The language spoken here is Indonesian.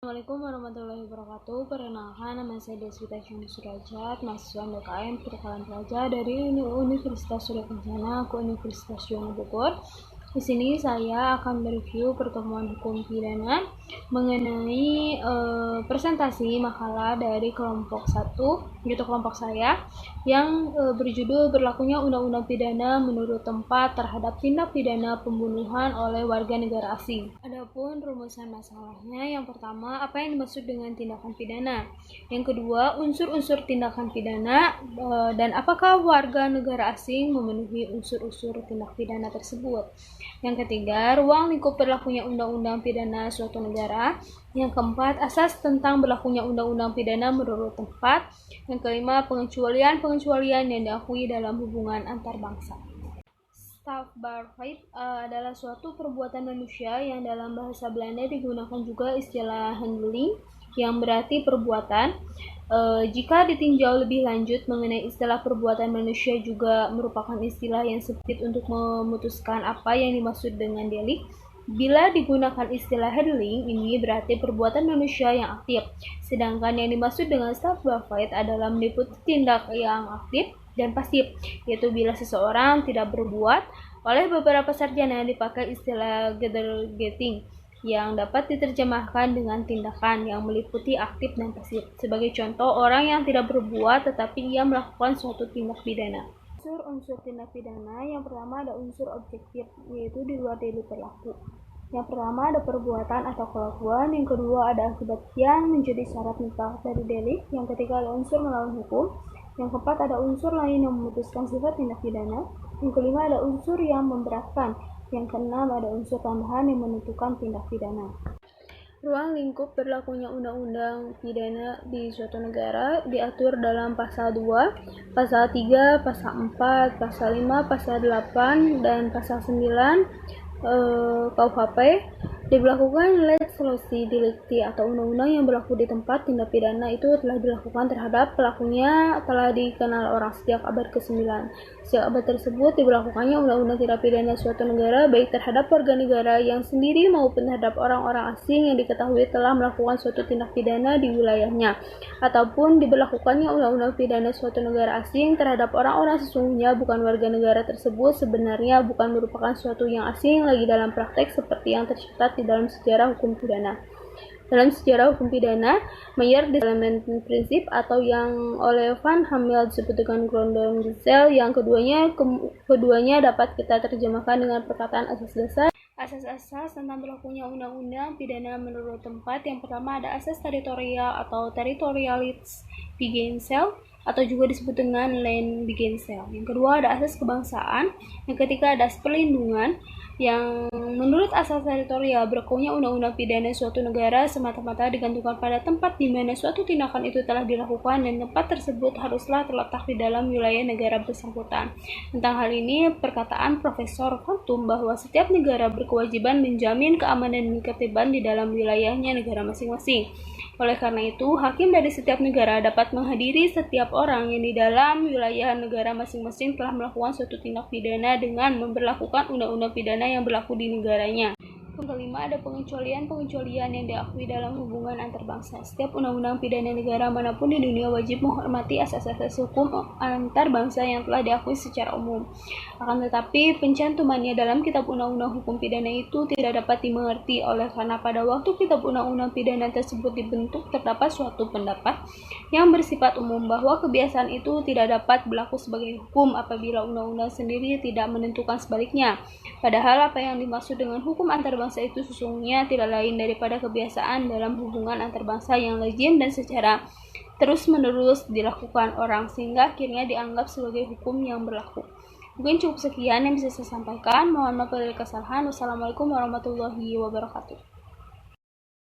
Assalamualaikum warahmatullahi wabarakatuh. Perkenalkan, nama saya Deswita Syamsul Surajat, mahasiswa MBKM Kedokteran Pelajar dari Universitas Surya Kencana ke Universitas Juanda Bogor. Di sini saya akan mereview pertemuan hukum pidana mengenai presentasi makalah dari kelompok 1, yaitu kelompok saya, yang berjudul berlakunya Undang-Undang Pidana menurut tempat terhadap tindak pidana pembunuhan oleh warga negara asing. Adapun rumusan masalahnya, yang pertama, apa yang dimaksud dengan tindakan pidana? Yang kedua, unsur-unsur tindakan pidana dan apakah warga negara asing memenuhi unsur-unsur tindak pidana tersebut. Yang ketiga, ruang lingkup berlakunya undang-undang pidana suatu negara. Yang keempat, asas tentang berlakunya undang-undang pidana menurut tempat. Yang kelima, pengecualian yang diakui dalam hubungan antar bangsa. Strafbaarheid adalah suatu perbuatan manusia yang dalam bahasa Belanda digunakan juga istilah handling, yang berarti perbuatan. Jika ditinjau lebih lanjut mengenai istilah perbuatan manusia juga merupakan istilah yang sempit untuk memutuskan apa yang dimaksud dengan delik. Bila digunakan istilah handling, ini berarti perbuatan manusia yang aktif, sedangkan yang dimaksud dengan strafbaarheid adalah meliputi tindak yang aktif dan pasif, yaitu bila seseorang tidak berbuat. Oleh beberapa sarjana dipakai istilah getting yang dapat diterjemahkan dengan tindakan yang meliputi aktif dan pasif. Sebagai contoh, orang yang tidak berbuat tetapi ia melakukan suatu tindak pidana. Unsur-unsur tindak pidana, yang pertama ada unsur objektif, yaitu di luar delik berlaku. Yang pertama ada perbuatan atau kelakuan, yang kedua ada akibat yang menjadi syarat mutlak dari delik, yang ketiga ada unsur melawan hukum, yang keempat ada unsur lain yang memutuskan sifat tindak pidana, yang kelima ada unsur yang memberatkan, yang keenam ada unsur tambahan yang menentukan tindak pidana. Ruang lingkup berlakunya undang-undang pidana di suatu negara diatur dalam pasal 2, pasal 3, pasal 4, pasal 5, pasal 8, dan pasal 9 KUHP. Diberlakukan legislasi delikti atau undang-undang yang berlaku di tempat tindak pidana itu telah dilakukan terhadap pelakunya telah dikenal orang sejak abad ke-9. Sejak abad tersebut diberlakukannya undang-undang tindak pidana suatu negara baik terhadap warga negara yang sendiri maupun terhadap orang-orang asing yang diketahui telah melakukan suatu tindak pidana di wilayahnya, ataupun diberlakukannya undang-undang pidana suatu negara asing terhadap orang-orang sesungguhnya bukan warga negara tersebut sebenarnya bukan merupakan suatu yang asing lagi dalam praktek seperti yang tercatat di dalam sejarah hukum pidana. Dalam sejarah hukum pidana, Meyer elemen prinsip atau yang oleh Van Hammel disebut dengan Grundgesetz, yang keduanya dapat kita terjemahkan dengan perkataan asas dasar. Asas-asas tentang berlakunya undang-undang pidana menurut tempat. Yang pertama ada asas teritorial atau Territorialitätsbeginsel atau juga disebut dengan Landbeginsel. Yang kedua ada asas kebangsaan. Yang ketiga ada asas perlindungan. Yang menurut asas teritorial berlakunya undang-undang pidana suatu negara semata-mata digantungkan pada tempat di mana suatu tindakan itu telah dilakukan dan tempat tersebut haruslah terletak di dalam wilayah negara bersangkutan. Tentang hal ini perkataan Profesor Quantum bahwa setiap negara berkewajiban menjamin keamanan dan ketertiban di dalam wilayahnya negara masing-masing. Oleh karena itu, hakim dari setiap negara dapat menghadiri setiap orang yang di dalam wilayah negara masing-masing telah melakukan suatu tindak pidana dengan memberlakukan undang-undang pidana yang berlaku di negaranya. Yang kelima ada pengecualian yang diakui dalam hubungan antar bangsa. Setiap undang-undang pidana negara manapun di dunia wajib menghormati asas-asas hukum antar bangsa yang telah diakui secara umum. Akan tetapi pencantumannya dalam kitab undang-undang hukum pidana itu tidak dapat dimengerti oleh karena pada waktu kitab undang-undang pidana tersebut dibentuk terdapat suatu pendapat yang bersifat umum bahwa kebiasaan itu tidak dapat berlaku sebagai hukum apabila undang-undang sendiri tidak menentukan sebaliknya. Padahal apa yang dimaksud dengan hukum antar bangsa itu sesungguhnya tidak lain daripada kebiasaan dalam hubungan antar bangsa yang lazim dan secara terus-menerus dilakukan orang sehingga akhirnya dianggap sebagai hukum yang berlaku. Mungkin cukup sekian yang bisa saya sampaikan. Mohon maaf dari kesalahan. Wassalamualaikum warahmatullahi wabarakatuh.